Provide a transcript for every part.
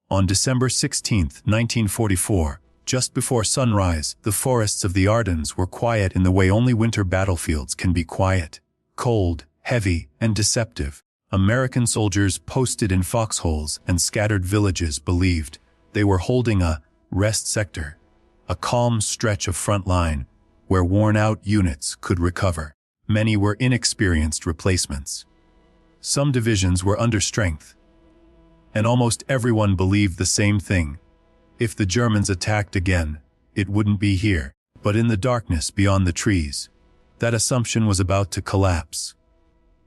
On December 16, 1944, just before sunrise, the forests of the Ardennes were quiet in the way only winter battlefields can be quiet. Cold, heavy, and deceptive. American soldiers posted in foxholes and scattered villages believed they were holding a rest sector, a calm stretch of front line where worn-out units could recover. Many were inexperienced replacements. Some divisions were under strength. And almost everyone believed the same thing. If the Germans attacked again, it wouldn't be here, but in the darkness beyond the trees. That assumption was about to collapse.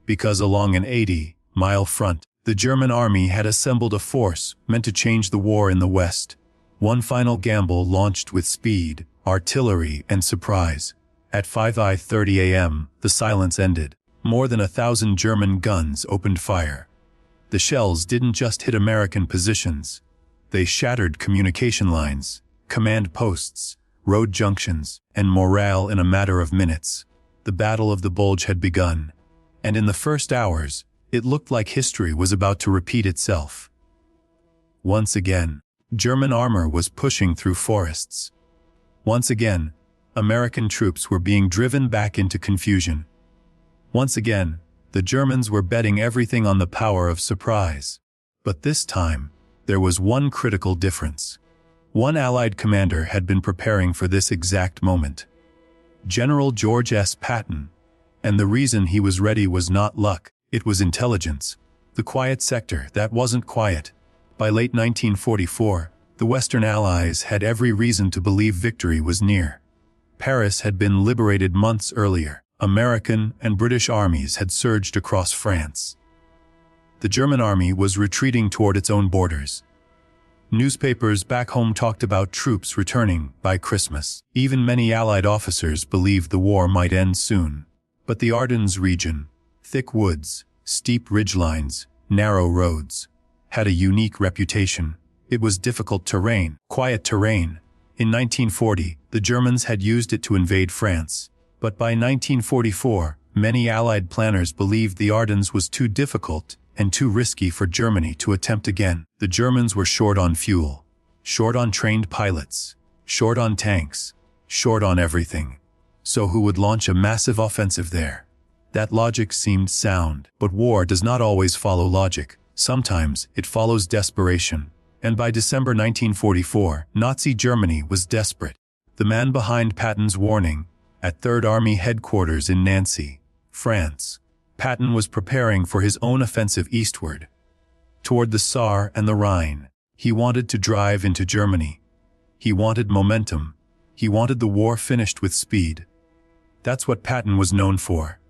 Because along an 80-mile front, the German army had assembled a force meant to change the war in the West. One final gamble launched with speed, artillery, and surprise. At 5:30 a.m., the silence ended. More than 1,000 German guns opened fire. The shells didn't just hit American positions. They shattered communication lines, command posts, road junctions, and morale in a matter of minutes. The Battle of the Bulge had begun, and in the first hours, it looked like history was about to repeat itself. Once again, German armor was pushing through forests. Once again, American troops were being driven back into confusion. Once again, the Germans were betting everything on the power of surprise. But this time, there was one critical difference. One Allied commander had been preparing for this exact moment. General George S. Patton. And the reason he was ready was not luck, it was intelligence. The quiet sector that wasn't quiet. By late 1944, the Western Allies had every reason to believe victory was near. Paris had been liberated months earlier. American and British armies had surged across France. The German army was retreating toward its own borders. Newspapers back home talked about troops returning by Christmas. Even many Allied officers believed the war might end soon. But the Ardennes region, thick woods, steep ridgelines, narrow roads, had a unique reputation. It was difficult terrain, quiet terrain. In 1940, the Germans had used it to invade France. But by 1944, many Allied planners believed the Ardennes was too difficult and too risky for Germany to attempt again. The Germans were short on fuel, short on trained pilots, short on tanks, short on everything. So who would launch a massive offensive there? That logic seemed sound, but war does not always follow logic. Sometimes it follows desperation. And by December 1944, Nazi Germany was desperate. The man behind Patton's warning, at Third Army headquarters in Nancy, France, Patton was preparing for his own offensive eastward, toward the Saar and the Rhine. He wanted to drive into Germany. He wanted momentum. He wanted the war finished with speed. That's what Patton was known for.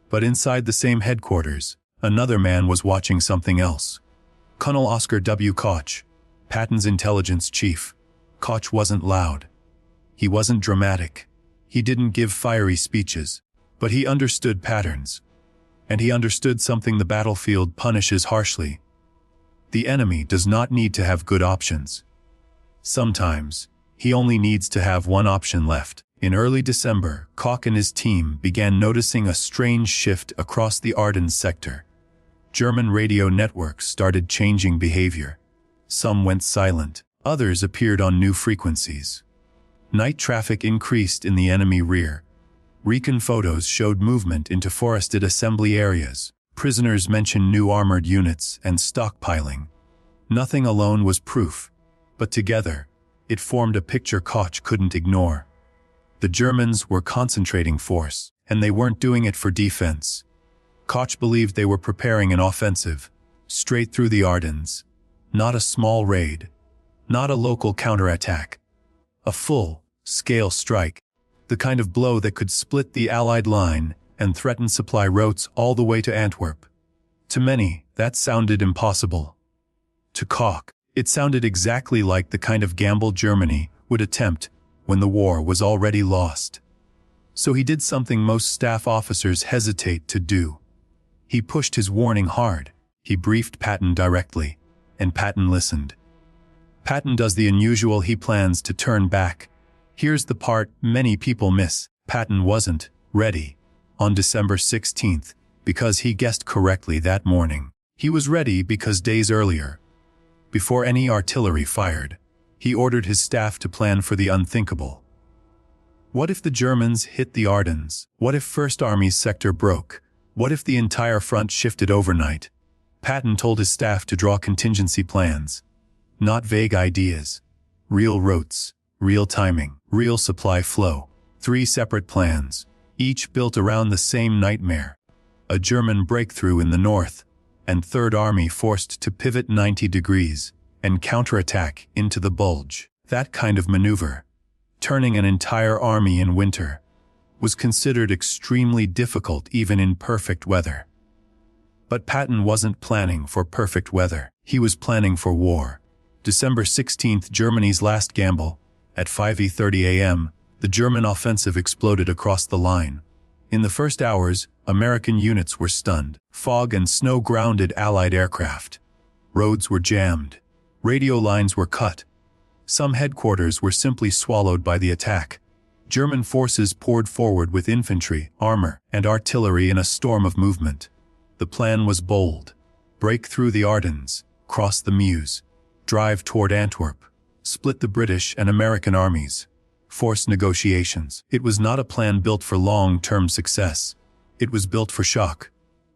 But inside the same headquarters, another man was watching something else. Colonel Oscar W. Koch, Patton's intelligence chief. Koch wasn't loud. He wasn't dramatic. He didn't give fiery speeches, but he understood patterns. And he understood something the battlefield punishes harshly. The enemy does not need to have good options. Sometimes, he only needs to have one option left. In early December, Koch and his team began noticing a strange shift across the Ardennes sector. German radio networks started changing behavior. Some went silent, others appeared on new frequencies. Night traffic increased in the enemy rear. Recon photos showed movement into forested assembly areas. Prisoners mentioned new armored units and stockpiling. Nothing alone was proof, but together, it formed a picture Koch couldn't ignore. The Germans were concentrating force, and they weren't doing it for defense. Koch believed they were preparing an offensive, straight through the Ardennes. Not a small raid, not a local counterattack. A full-scale strike, the kind of blow that could split the Allied line and threaten supply routes all the way to Antwerp. To many, that sounded impossible. To Koch, it sounded exactly like the kind of gamble Germany would attempt when the war was already lost. So he did something most staff officers hesitate to do. He pushed his warning hard. He briefed Patton directly, and Patton listened. Patton does the unusual. He plans to turn back. Here's the part many people miss. Patton wasn't ready on December 16th because he guessed correctly that morning. He was ready because days earlier, Before any artillery fired, he ordered his staff to plan for the unthinkable. What if the Germans hit the Ardennes? What if First Army's sector broke? What if the entire front shifted overnight? Patton told his staff to draw contingency plans. Not vague ideas. Real routes, real timing, real supply flow. 3 separate plans, each built around the same nightmare. A German breakthrough in the north, and Third Army forced to pivot 90 degrees and counterattack into the Bulge. That kind of maneuver, turning an entire army in winter, was considered extremely difficult even in perfect weather. But Patton wasn't planning for perfect weather. He was planning for war. December 16th, Germany's last gamble. At 5:30 a.m., the German offensive exploded across the line. In the first hours, American units were stunned. Fog and snow grounded Allied aircraft. Roads were jammed. Radio lines were cut. Some headquarters were simply swallowed by the attack. German forces poured forward with infantry, armor, and artillery in a storm of movement. The plan was bold. Break through the Ardennes, cross the Meuse, drive toward Antwerp, split the British and American armies, force negotiations. It was not a plan built for long-term success. It was built for shock,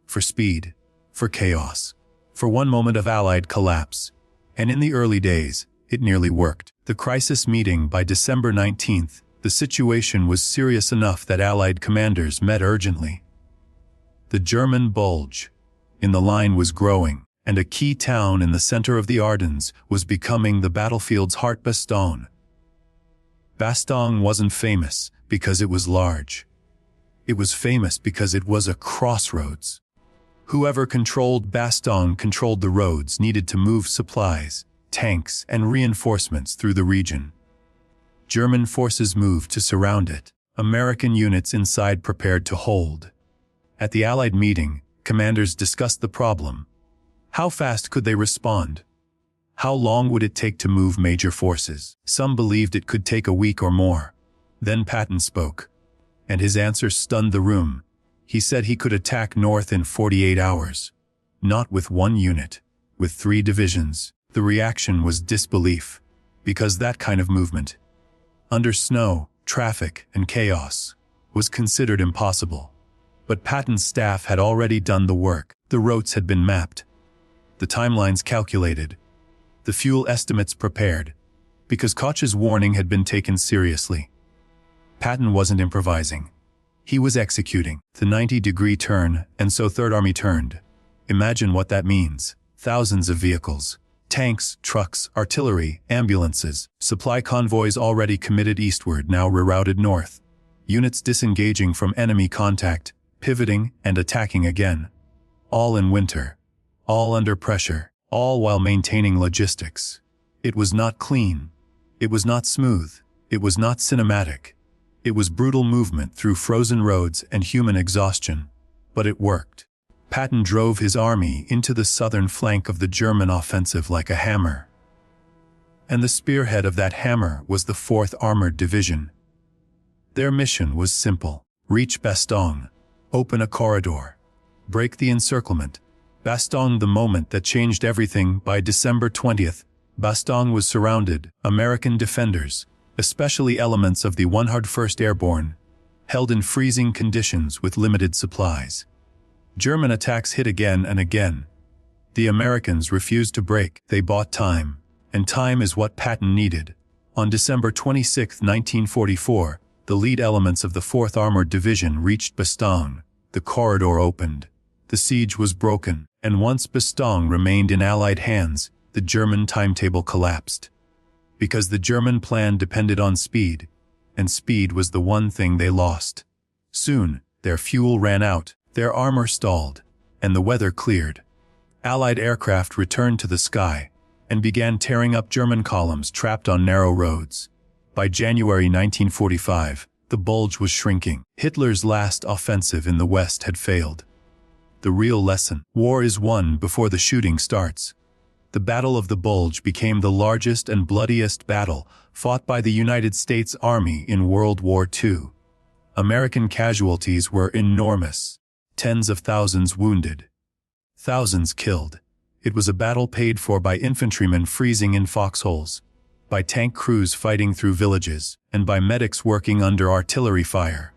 for speed, for chaos, for one moment of Allied collapse. And in the early days, it nearly worked. The crisis meeting by December 19th, the situation was serious enough that Allied commanders met urgently. The German Bulge in the line was growing, and a key town in the center of the Ardennes was becoming the battlefield's heart. Bastogne. Bastogne wasn't famous because it was large. It was famous because it was a crossroads. Whoever controlled Bastogne controlled the roads needed to move supplies, tanks, and reinforcements through the region. German forces moved to surround it. American units inside prepared to hold. At the Allied meeting, commanders discussed the problem. How fast could they respond? How long would it take to move major forces? Some believed it could take a week or more. Then Patton spoke, and his answer stunned the room. He said he could attack north in 48 hours. Not with 1 unit, with 3 divisions. The reaction was disbelief, because that kind of movement, under snow, traffic, and chaos, was considered impossible. But Patton's staff had already done the work. The routes had been mapped, the timelines calculated, the fuel estimates prepared, because Koch's warning had been taken seriously. Patton wasn't improvising. He was executing. The 90-degree turn, and so Third Army turned. Imagine what that means. Thousands of vehicles. Tanks, trucks, artillery, ambulances, supply convoys already committed eastward now rerouted north. Units disengaging from enemy contact, pivoting and attacking again. All in winter. All under pressure. All while maintaining logistics. It was not clean. It was not smooth. It was not cinematic. It was brutal movement through frozen roads and human exhaustion. But it worked. Patton drove his army into the southern flank of the German offensive like a hammer. And the spearhead of that hammer was the 4th Armored Division. Their mission was simple. Reach Bastogne. Open a corridor. Break the encirclement. Bastogne, the moment that changed everything. By December 20th, Bastogne was surrounded. American defenders, especially elements of the 101st Airborne, held in freezing conditions with limited supplies. German attacks hit again and again. The Americans refused to break. They bought time, and time is what Patton needed. On December 26, 1944, the lead elements of the 4th Armored Division reached Bastogne. The corridor opened. The siege was broken, and once Bastogne remained in Allied hands, the German timetable collapsed. Because the German plan depended on speed, and speed was the one thing they lost. Soon, their fuel ran out. Their armor stalled, and the weather cleared. Allied aircraft returned to the sky and began tearing up German columns trapped on narrow roads. By January 1945, the Bulge was shrinking. Hitler's last offensive in the West had failed. The real lesson: war is won before the shooting starts. The Battle of the Bulge became the largest and bloodiest battle fought by the United States Army in World War II. American casualties were enormous. Tens of thousands wounded, thousands killed, It was a battle paid for by infantrymen freezing in foxholes, by tank crews fighting through villages, and by medics working under artillery fire.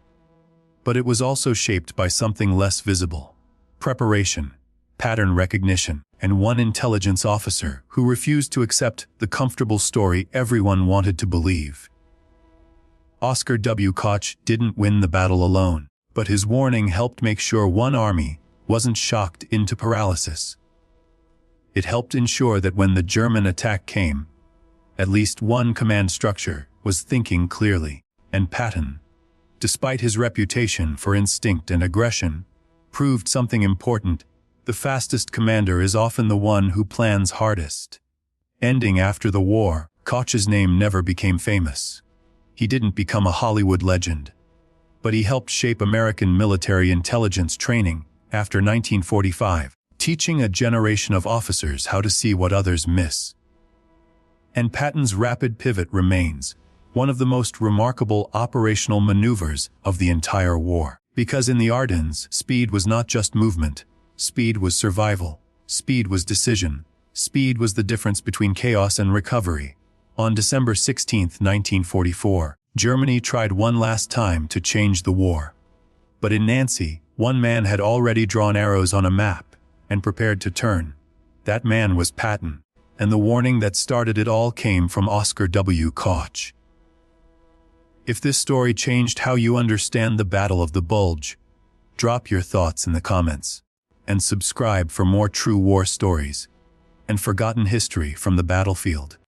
But it was also shaped by something less visible: preparation, pattern recognition, and one intelligence officer who refused to accept the comfortable story everyone wanted to believe. Oscar W. Koch didn't win the battle alone, but his warning helped make sure one army wasn't shocked into paralysis. It helped ensure that when the German attack came, at least one command structure was thinking clearly, and Patton, despite his reputation for instinct and aggression, proved something important: the fastest commander is often the one who plans hardest. Ending after the war, Koch's name never became famous. He didn't become a Hollywood legend, but he helped shape American military intelligence training after 1945, teaching a generation of officers how to see what others miss. And Patton's rapid pivot remains one of the most remarkable operational maneuvers of the entire war. Because in the Ardennes, speed was not just movement. Speed was survival. Speed was decision. Speed was the difference between chaos and recovery. On December 16, 1944, Germany tried one last time to change the war. But in Nancy, one man had already drawn arrows on a map and prepared to turn. That man was Patton, and the warning that started it all came from Oscar W. Koch. If this story changed how you understand the Battle of the Bulge, drop your thoughts in the comments, and subscribe for more true war stories and forgotten history from the battlefield.